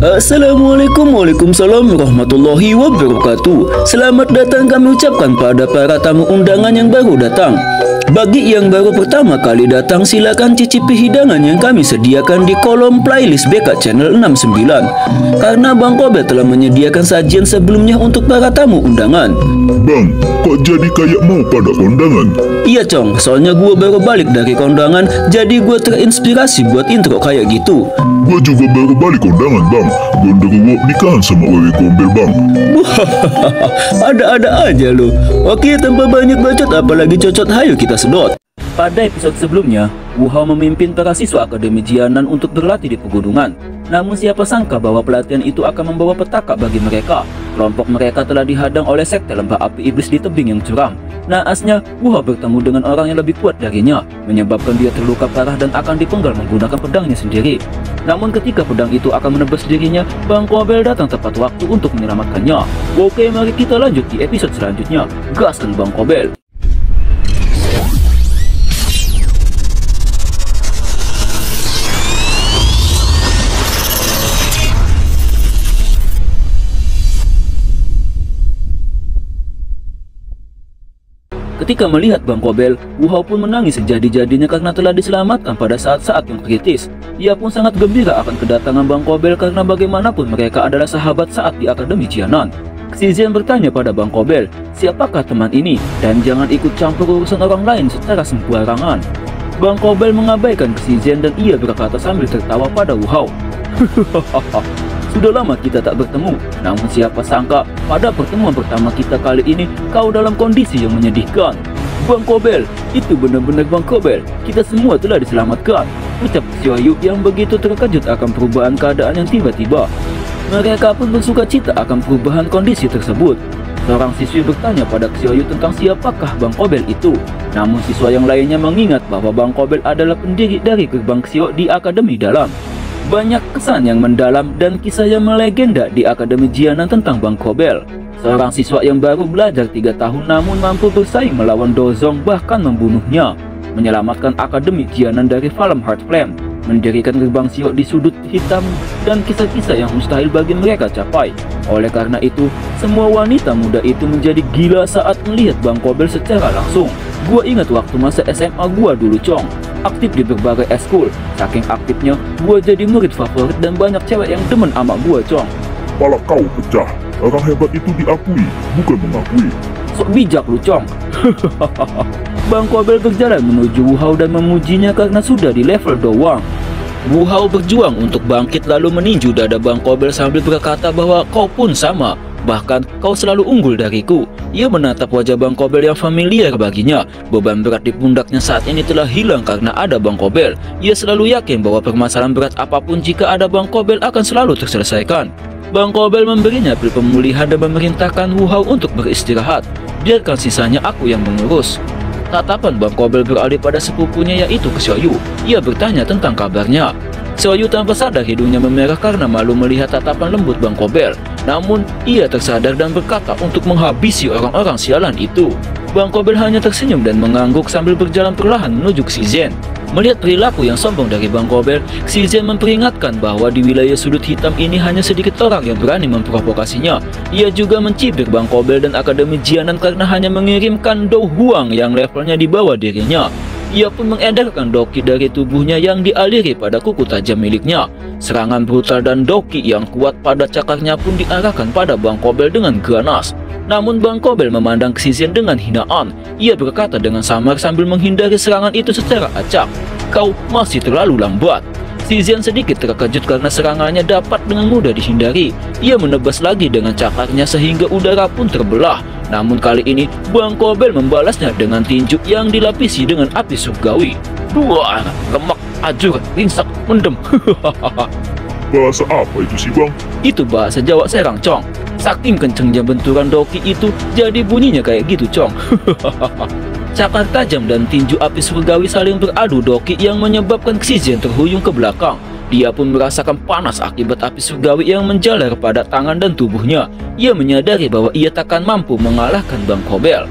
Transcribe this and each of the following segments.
Assalamualaikum, waalaikumsalam warahmatullahi wabarakatuh. Selamat datang kami ucapkan pada para tamu undangan yang baru datang. Bagi yang baru pertama kali datang, silakan cicipi hidangan yang kami sediakan di kolom playlist BK Channel 69. Karena Bang Kobel telah menyediakan sajian sebelumnya untuk para tamu undangan. Bang, kok jadi kayak mau pada kondangan? Iya Cong, soalnya gue baru balik dari kondangan, jadi gue terinspirasi buat intro kayak gitu. Gua juga baru balik kondangan, Bang. Gondoruwo nikahan sama Wewe Gombel, Bang. Ada-ada aja lo. Oke, tanpa banyak bacot apalagi cocot, hayo kita sedot. Pada episode sebelumnya, Wu Hao memimpin para siswa Akademi Jianan untuk berlatih di pegunungan. Namun siapa sangka bahwa pelatihan itu akan membawa petaka bagi mereka. Kelompok mereka telah dihadang oleh sekte lembah api iblis di tebing yang curam. Naasnya, Wu Hao bertemu dengan orang yang lebih kuat darinya, menyebabkan dia terluka parah dan akan dipenggal menggunakan pedangnya sendiri. Namun ketika pedang itu akan menebas dirinya, Bang Kobel datang tepat waktu untuk menyelamatkannya. Oke, mari kita lanjut di episode selanjutnya. Gaskan Bang Kobel! Ketika melihat Bang Kobel, Wu Hao pun menangis sejadi-jadinya karena telah diselamatkan pada saat-saat yang kritis. Ia pun sangat gembira akan kedatangan Bang Kobel karena bagaimanapun mereka adalah sahabat saat di Akademi Jianan. Xi Zhen bertanya pada Bang Kobel, siapakah teman ini dan jangan ikut campur urusan orang lain secara sembarangan. Bang Kobel mengabaikan Xi Zhen dan ia berkata sambil tertawa pada Wu Hao. Sudah lama kita tak bertemu, namun siapa sangka pada pertemuan pertama kita kali ini kau dalam kondisi yang menyedihkan. Bang Kobel, itu benar-benar Bang Kobel, kita semua telah diselamatkan, ucap Xiaoyu yang begitu terkejut akan perubahan keadaan yang tiba-tiba. Mereka pun bersuka cita akan perubahan kondisi tersebut. Seorang siswi bertanya pada Xiaoyu tentang siapakah Bang Kobel itu. Namun siswa yang lainnya mengingat bahwa Bang Kobel adalah pendiri dari gerbang Xio di Akademi Dalam. Banyak kesan yang mendalam dan kisah yang melegenda di Akademi Jianan tentang Bang Kobel. Seorang siswa yang baru belajar 3 tahun namun mampu bersaing melawan Dozong bahkan membunuhnya. Menyelamatkan Akademi Jianan dari Falem Heart Flame, mendirikan gerbang Xio di sudut hitam, dan kisah-kisah yang mustahil bagi mereka capai. Oleh karena itu, semua wanita muda itu menjadi gila saat melihat Bang Kobel secara langsung. Gua ingat waktu masa SMA gua dulu, Cong. Aktif di berbagai eskul. Saking aktifnya, gua jadi murid favorit dan banyak cewek yang demen sama gua, Cong. Kepala kau pecah. Orang hebat itu diakui, bukan mengakui. Sok bijak lu, Cong. Bang Kobel berjalan menuju Wu Hao dan memujinya karena sudah di level doang. Wu Hao berjuang untuk bangkit lalu meninju dada Bang Kobel sambil berkata bahwa kau pun sama. Bahkan kau selalu unggul dariku. Ia menatap wajah Bang Kobel yang familiar baginya. Beban berat di pundaknya saat ini telah hilang karena ada Bang Kobel. Ia selalu yakin bahwa permasalahan berat apapun jika ada Bang Kobel akan selalu terselesaikan. Bang Kobel memberinya pil pemulihan dan memerintahkan Wu Hao untuk beristirahat. Biarkan sisanya aku yang mengurus. Tatapan Bang Kobel beralih pada sepupunya yaitu Xiaoyu. Ia bertanya tentang kabarnya. Xiaoyu tanpa sadar hidungnya memerah karena malu melihat tatapan lembut Bang Kobel. Namun, ia tersadar dan berkata untuk menghabisi orang-orang sialan itu. Bang Kobel hanya tersenyum dan mengangguk sambil berjalan perlahan menuju Xi Zhen. Melihat perilaku yang sombong dari Bang Kobel, Xi Zhen memperingatkan bahwa di wilayah sudut hitam ini hanya sedikit orang yang berani memprovokasinya. Ia juga mencibir Bang Kobel dan Akademi Jianan karena hanya mengirimkan Dou Huang yang levelnya di bawah dirinya. Ia pun mengedarkan doki dari tubuhnya yang dialiri pada kuku tajam miliknya. Serangan brutal dan doki yang kuat pada cakarnya pun diarahkan pada Bang Kobel dengan ganas. Namun Bang Kobel memandang Xi Zhen dengan hinaan. Ia berkata dengan samar sambil menghindari serangan itu secara acak, "Kau masih terlalu lambat." Xi Zhen sedikit terkejut karena serangannya dapat dengan mudah dihindari. Ia menebas lagi dengan cakarnya sehingga udara pun terbelah. Namun kali ini Bang Kobel membalasnya dengan tinju yang dilapisi dengan api surgawi. Wah, lemak, ajur, ringsak, mendem. Bahasa apa itu sih, Bang? Itu bahasa Jawa Serang, Cong. Saking kencengnya benturan doki itu, jadi bunyinya kayak gitu, Cong. Cakar tajam dan tinju api surgawi saling beradu doki yang menyebabkan Xi Zhen terhuyung ke belakang. Dia pun merasakan panas akibat api surgawi yang menjalar pada tangan dan tubuhnya. Ia menyadari bahwa ia takkan mampu mengalahkan Bang Kobel.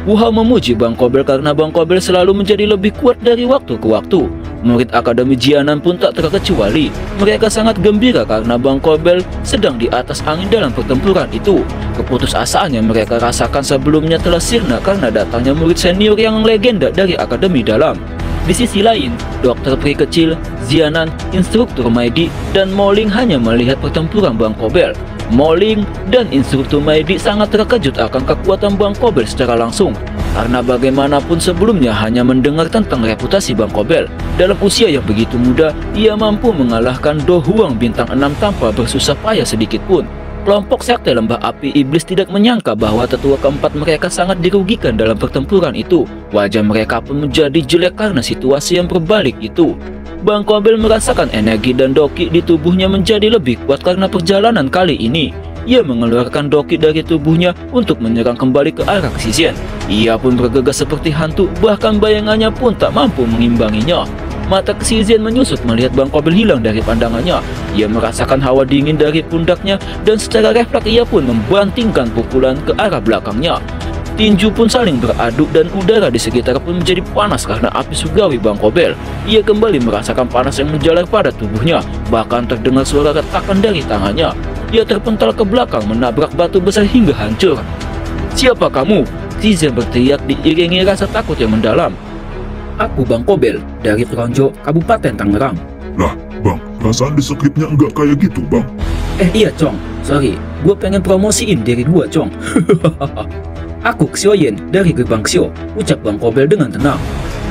Wu Hao memuji Bang Kobel karena Bang Kobel selalu menjadi lebih kuat dari waktu ke waktu. Murid Akademi Jianan pun tak terkecuali. Mereka sangat gembira karena Bang Kobel sedang di atas angin dalam pertempuran itu. Keputusasaan yang mereka rasakan sebelumnya telah sirna karena datangnya murid senior yang legenda dari Akademi Dalam. Di sisi lain, dokter peri kecil, Zianan, instruktur Maidi, dan Moling hanya melihat pertempuran Bang Kobel. Moling dan instruktur Maidi sangat terkejut akan kekuatan Bang Kobel secara langsung, karena bagaimanapun sebelumnya hanya mendengar tentang reputasi Bang Kobel. Dalam usia yang begitu muda, ia mampu mengalahkan Do Huang bintang 6 tanpa bersusah payah sedikit pun. Kelompok sekte lembah api iblis tidak menyangka bahwa tetua keempat mereka sangat dirugikan dalam pertempuran itu. Wajah mereka pun menjadi jelek karena situasi yang berbalik itu. Bang Kobel merasakan energi dan doki di tubuhnya menjadi lebih kuat karena perjalanan kali ini. Ia mengeluarkan doki dari tubuhnya untuk menyerang kembali ke arah Xizen. Ia pun bergegas seperti hantu, bahkan bayangannya pun tak mampu mengimbanginya. Mata Xizen menyusut melihat Bang Kobel hilang dari pandangannya. Ia merasakan hawa dingin dari pundaknya dan secara refleks ia pun membantingkan pukulan ke arah belakangnya. Tinju pun saling beradu dan udara di sekitar pun menjadi panas karena api surgawi Bang Kobel. Ia kembali merasakan panas yang menjalar pada tubuhnya, bahkan terdengar suara retakan dari tangannya. Ia terpental ke belakang menabrak batu besar hingga hancur. "Siapa kamu?" Xizen berteriak diiringi rasa takut yang mendalam. "Aku Bang Kobel dari Tronjo, Kabupaten Tangerang." Lah, Bang, perasaan di skripnya enggak kayak gitu, Bang. Iya Cong, sorry, gue pengen promosiin diri gue Cong. "Aku Xiaoyan dari Gerbang Xio," ucap Bang Kobel dengan tenang.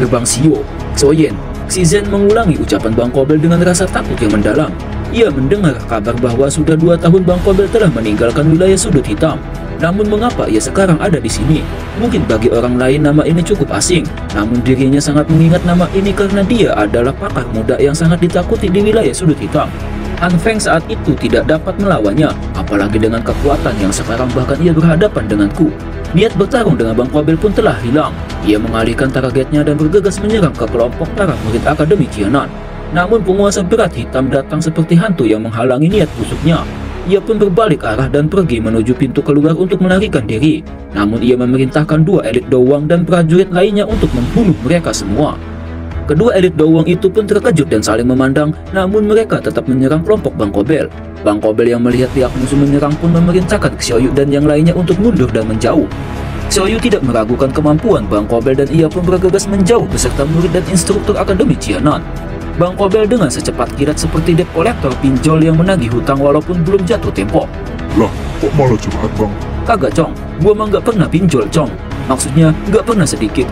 "Gerbang Xio, Xiaoyan." Xizen mengulangi ucapan Bang Kobel dengan rasa takut yang mendalam. Ia mendengar kabar bahwa sudah 2 tahun Bang Kobel telah meninggalkan wilayah Sudut Hitam. Namun mengapa ia sekarang ada di sini? Mungkin bagi orang lain nama ini cukup asing, namun dirinya sangat mengingat nama ini karena dia adalah pakar muda yang sangat ditakuti di wilayah Sudut Hitam. Han Feng saat itu tidak dapat melawannya, apalagi dengan kekuatan yang sekarang bahkan ia berhadapan denganku. Niat bertarung dengan Bang Kobel pun telah hilang. Ia mengalihkan targetnya dan bergegas menyerang ke kelompok para murid Akademi Jianan. Namun penguasa berat hitam datang seperti hantu yang menghalangi niat busuknya. Ia pun berbalik arah dan pergi menuju pintu keluar untuk melarikan diri. Namun ia memerintahkan 2 elit Dowang dan prajurit lainnya untuk membunuh mereka semua. Kedua elit Dowang itu pun terkejut dan saling memandang, namun mereka tetap menyerang kelompok Bang Kobel. Bang Kobel yang melihat pihak musuh menyerang pun memerintahkan Xiaoyu dan yang lainnya untuk mundur dan menjauh. Xiaoyu tidak meragukan kemampuan Bang Kobel dan ia pun bergegas menjauh beserta murid dan instruktur Akademi Jianan. Bang Kobel dengan secepat kilat seperti debt collector pinjol yang menagih hutang walaupun belum jatuh tempo. Lah, kok malah curhat, Bang? "Kagak Cong, gua mah nggak pernah pinjol Cong. Maksudnya nggak pernah sedikit."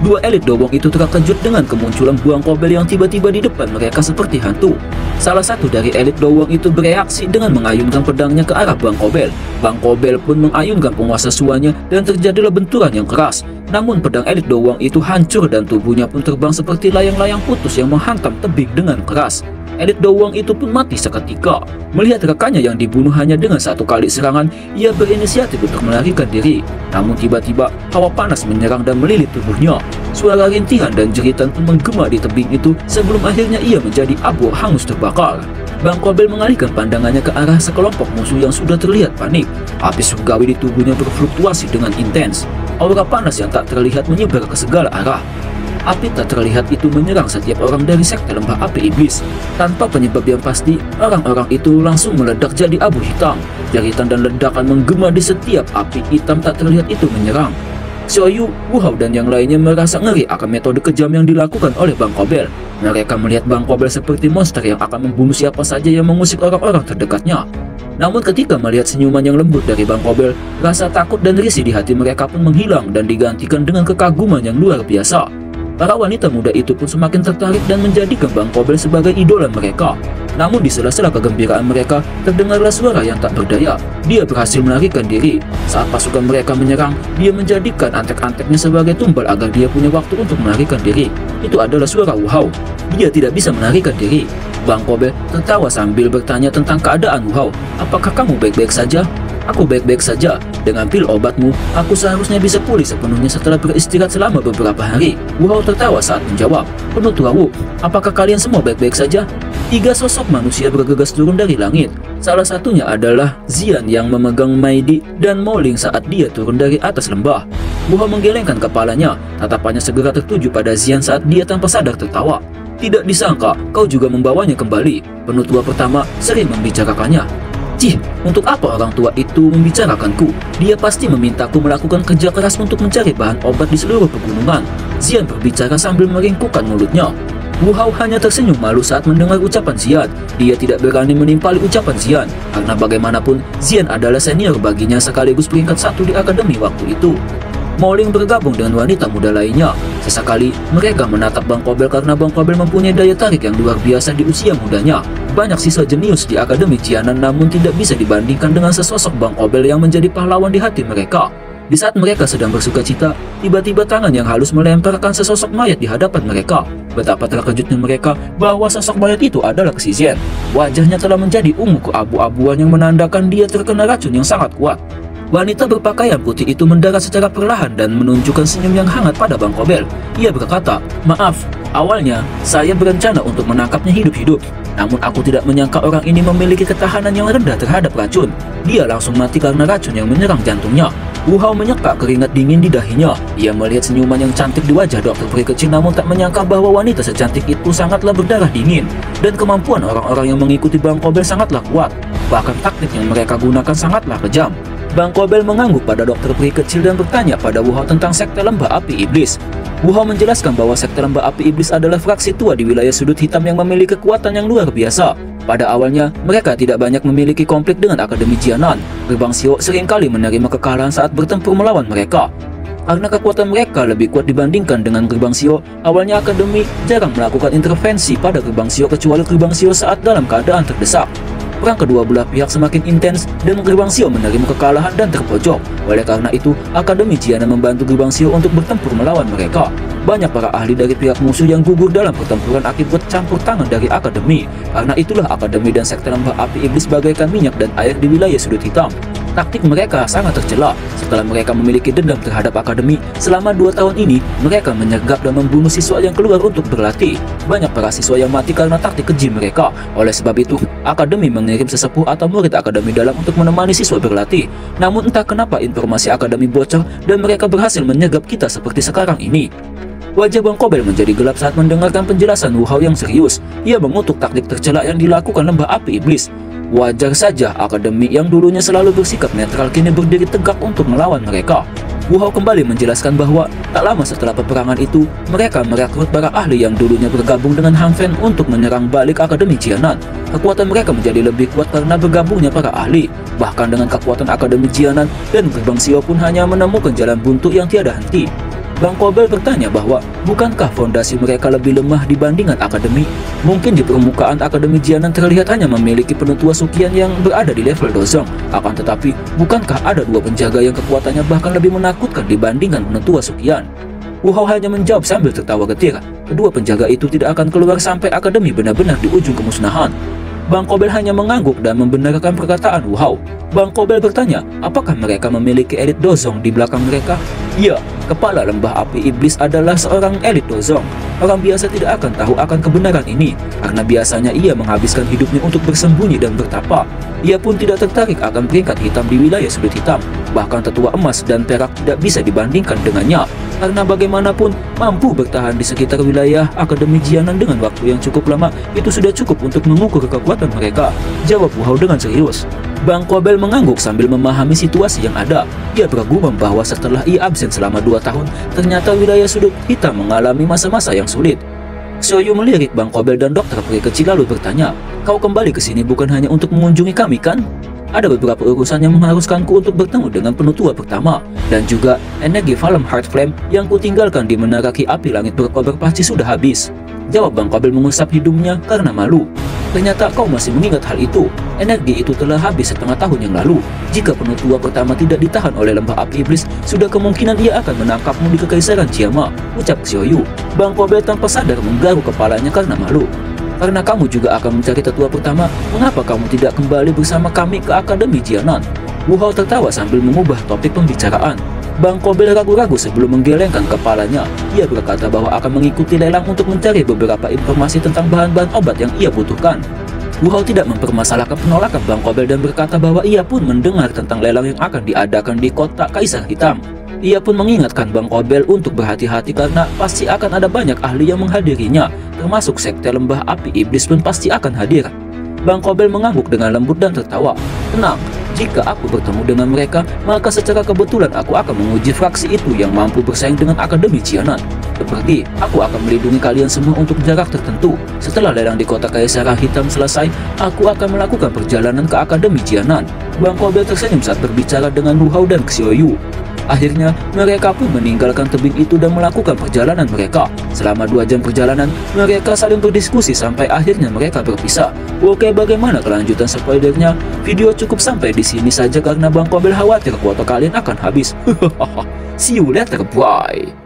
Dua elit Dowang itu terkejut dengan kemunculan Bang Kobel yang tiba-tiba di depan mereka seperti hantu. Salah satu dari elit Dowang itu bereaksi dengan mengayunkan pedangnya ke arah Bang Kobel. Bang Kobel pun mengayunkan penguasa suanya dan terjadilah benturan yang keras. Namun pedang elit Dowang itu hancur dan tubuhnya pun terbang seperti layang-layang putus yang menghantam tebing dengan keras. Elit Dowang itu pun mati seketika. Melihat rekannya yang dibunuh hanya dengan 1 kali serangan, ia berinisiatif untuk melarikan diri. Namun tiba-tiba hawa panas menyerang dan melilit tubuhnya. Suara rintihan dan jeritan pun menggema di tebing itu sebelum akhirnya ia menjadi abu hangus terbakar. Bang Kobel mengalihkan pandangannya ke arah sekelompok musuh yang sudah terlihat panik. Api surgawi di tubuhnya berfluktuasi dengan intens. Aura panas yang tak terlihat menyebar ke segala arah. Api tak terlihat itu menyerang setiap orang dari sekte lembah api iblis. Tanpa penyebab yang pasti, orang-orang itu langsung meledak jadi abu hitam. Jeritan dan ledakan menggema di setiap api hitam tak terlihat itu menyerang. Xiaoyu, Wu Hao dan yang lainnya merasa ngeri akan metode kejam yang dilakukan oleh Bang Kobel. Mereka melihat Bang Kobel seperti monster yang akan membunuh siapa saja yang mengusik orang-orang terdekatnya. Namun ketika melihat senyuman yang lembut dari Bang Kobel, rasa takut dan risih di hati mereka pun menghilang dan digantikan dengan kekaguman yang luar biasa. Para wanita muda itu pun semakin tertarik dan menjadikan Bang Kobel sebagai idola mereka. Namun di sela-sela kegembiraan mereka, terdengarlah suara yang tak berdaya. Dia berhasil melarikan diri. Saat pasukan mereka menyerang, dia menjadikan antek-anteknya sebagai tumbal agar dia punya waktu untuk melarikan diri. Itu adalah suara Wu Hao. Dia tidak bisa melarikan diri. Bang Kobel tertawa sambil bertanya tentang keadaan Wu Hao. "Apakah kamu baik-baik saja?" "Aku baik-baik saja. Dengan pil obatmu, aku seharusnya bisa pulih sepenuhnya setelah beristirahat selama beberapa hari." Wu Hao tertawa saat menjawab. "Penutua Wu, apakah kalian semua baik-baik saja?" Tiga sosok manusia bergegas turun dari langit. Salah satunya adalah Xian yang memegang Maidi dan Moling saat dia turun dari atas lembah. Wu Hao menggelengkan kepalanya, tatapannya segera tertuju pada Xian saat dia tanpa sadar tertawa. Tidak disangka, kau juga membawanya kembali. Penutua pertama sering membicarakannya. Cih, untuk apa orang tua itu membicarakanku? Dia pasti memintaku melakukan kerja keras untuk mencari bahan obat di seluruh pegunungan. Xian berbicara sambil meringkukkan mulutnya. Wu Hao hanya tersenyum malu saat mendengar ucapan Xian. Dia tidak berani menimpali ucapan Xian, karena bagaimanapun Xian adalah senior baginya sekaligus peringkat 1 di akademi waktu itu. Moling bergabung dengan wanita muda lainnya. Sesekali mereka menatap Bang Kobel karena Bang Kobel mempunyai daya tarik yang luar biasa di usia mudanya. Banyak siswa jenius di Akademi Jianan namun tidak bisa dibandingkan dengan sesosok Bang Kobel yang menjadi pahlawan di hati mereka. Di saat mereka sedang bersukacita, tiba-tiba tangan yang halus melemparkan sesosok mayat di hadapan mereka. Betapa terkejutnya mereka bahwa sosok mayat itu adalah Xi Zhen. Wajahnya telah menjadi ungu keabu-abuan yang menandakan dia terkena racun yang sangat kuat. Wanita berpakaian putih itu mendarat secara perlahan dan menunjukkan senyum yang hangat pada Bang Kobel. Ia berkata, "Maaf, awalnya saya berencana untuk menangkapnya hidup-hidup. Namun aku tidak menyangka orang ini memiliki ketahanan yang rendah terhadap racun. Dia langsung mati karena racun yang menyerang jantungnya." Wu Hao menyeka keringat dingin di dahinya. Ia melihat senyuman yang cantik di wajah dokter peri kecil namun tak menyangka bahwa wanita secantik itu sangatlah berdarah dingin. Dan kemampuan orang-orang yang mengikuti Bang Kobel sangatlah kuat. Bahkan taktik yang mereka gunakan sangatlah kejam. Bang Kobel mengangguk pada dokter peri kecil dan bertanya pada Wu Hao tentang sekte lembah api iblis. Wu Hao menjelaskan bahwa sekte lembah api iblis adalah fraksi tua di wilayah sudut hitam yang memiliki kekuatan yang luar biasa. Pada awalnya, mereka tidak banyak memiliki konflik dengan Akademi Jianan. Gerbang Xiao seringkali menerima kekalahan saat bertempur melawan mereka. Karena kekuatan mereka lebih kuat dibandingkan dengan Gerbang Xiao, awalnya Akademi jarang melakukan intervensi pada Gerbang Xiao kecuali Gerbang Xiao saat dalam keadaan terdesak. Perang kedua belah pihak semakin intens dan Gerbang Xiao menerima kekalahan dan terpojok. Oleh karena itu, Akademi Jianan membantu Gerbang Xiao untuk bertempur melawan mereka. Banyak para ahli dari pihak musuh yang gugur dalam pertempuran akibat campur tangan dari Akademi. Karena itulah Akademi dan sekte lembah api iblis bagaikan minyak dan air di wilayah sudut hitam. Taktik mereka sangat tercela. Setelah mereka memiliki dendam terhadap Akademi, selama 2 tahun ini mereka menyergap dan membunuh siswa yang keluar untuk berlatih. Banyak para siswa yang mati karena taktik keji mereka. Oleh sebab itu, Akademi mengirim sesepuh atau murid Akademi dalam untuk menemani siswa berlatih. Namun entah kenapa informasi Akademi bocor dan mereka berhasil menyergap kita seperti sekarang ini. Wajah Bang Kobel menjadi gelap saat mendengarkan penjelasan Wu Hao yang serius. Ia mengutuk taktik tercela yang dilakukan lembah api iblis. Wajar saja Akademi yang dulunya selalu bersikap netral kini berdiri tegak untuk melawan mereka. Wu Hao kembali menjelaskan bahwa tak lama setelah peperangan itu, mereka merekrut para ahli yang dulunya bergabung dengan Han Fan untuk menyerang balik Akademi Jianan. Kekuatan mereka menjadi lebih kuat karena bergabungnya para ahli. Bahkan dengan kekuatan Akademi Jianan dan Gerbang Xiao pun hanya menemukan jalan buntu yang tiada henti. Bang Kobel bertanya bahwa bukankah fondasi mereka lebih lemah dibandingkan Akademi? Mungkin di permukaan Akademi Jianan terlihat hanya memiliki penutua Sukian yang berada di level Dozong. Akan tetapi, bukankah ada 2 penjaga yang kekuatannya bahkan lebih menakutkan dibandingkan penutua Sukian? Wu Hao hanya menjawab sambil tertawa getir. Kedua penjaga itu tidak akan keluar sampai Akademi benar-benar di ujung kemusnahan. Bang Kobel hanya mengangguk dan membenarkan perkataan Wu Hao. Bang Kobel bertanya, apakah mereka memiliki elit Dozong di belakang mereka? Ya, kepala lembah api iblis adalah seorang elit Dozong. Orang biasa tidak akan tahu akan kebenaran ini, karena biasanya ia menghabiskan hidupnya untuk bersembunyi dan bertapa. Ia pun tidak tertarik akan peringkat hitam di wilayah sudut hitam. Bahkan tetua emas dan perak tidak bisa dibandingkan dengannya. Karena bagaimanapun, mampu bertahan di sekitar wilayah Akademi Jianan dengan waktu yang cukup lama, itu sudah cukup untuk mengukur kekuatan mereka. Jawab Wu Hao dengan serius. Bang Kobel mengangguk sambil memahami situasi yang ada. Ia bergumam bahwa setelah ia absen selama 2 tahun, ternyata wilayah sudut hitam mengalami masa-masa yang sulit. Xiaoyu melirik Bang Kobel dan dokter peri kecil lalu bertanya, "Kau kembali ke sini bukan hanya untuk mengunjungi kami kan? Ada beberapa urusan yang mengharuskanku untuk bertemu dengan penutua pertama, dan juga energi Valem Heart Flame yang kutinggalkan di menara Ki Api Langit Berkobar pasti sudah habis." Jawab Bang Kobel mengusap hidungnya karena malu. "Ternyata kau masih mengingat hal itu. Energi itu telah habis setengah tahun yang lalu. Jika penutua pertama tidak ditahan oleh lembah api iblis, sudah kemungkinan ia akan menangkapmu di Kekaisaran Chiama," ucap Xiaoyu. Bang Kobel tanpa sadar menggaruk kepalanya karena malu. "Karena kamu juga akan mencari tetua pertama, mengapa kamu tidak kembali bersama kami ke Akademi Jianan?" Wu Hao tertawa sambil mengubah topik pembicaraan. Bang Kobel ragu-ragu sebelum menggelengkan kepalanya. Ia berkata bahwa akan mengikuti lelang untuk mencari beberapa informasi tentang bahan-bahan obat yang ia butuhkan. Wu Hao tidak mempermasalahkan penolakan Bang Kobel dan berkata bahwa ia pun mendengar tentang lelang yang akan diadakan di kota Kaisar Hitam. Ia pun mengingatkan Bang Kobel untuk berhati-hati karena pasti akan ada banyak ahli yang menghadirinya, termasuk sekte lembah api iblis pun pasti akan hadir. Bang Kobel mengangguk dengan lembut dan tertawa. Tenang, jika aku bertemu dengan mereka, maka secara kebetulan aku akan menguji fraksi itu yang mampu bersaing dengan Akademi Jianan. Seperti, aku akan melindungi kalian semua untuk jarak tertentu. Setelah lelang di kota Kaisar Hitam selesai, aku akan melakukan perjalanan ke Akademi Jianan. Bang Kobel tersenyum saat berbicara dengan Wu Hao dan Xiaoyu. Akhirnya, mereka pun meninggalkan tebing itu dan melakukan perjalanan mereka. Selama 2 jam perjalanan, mereka saling berdiskusi sampai akhirnya mereka berpisah. Oke, bagaimana kelanjutan spoilernya? Video cukup sampai di sini saja karena Bang Kobel khawatir kuota kalian akan habis. See you later, bye.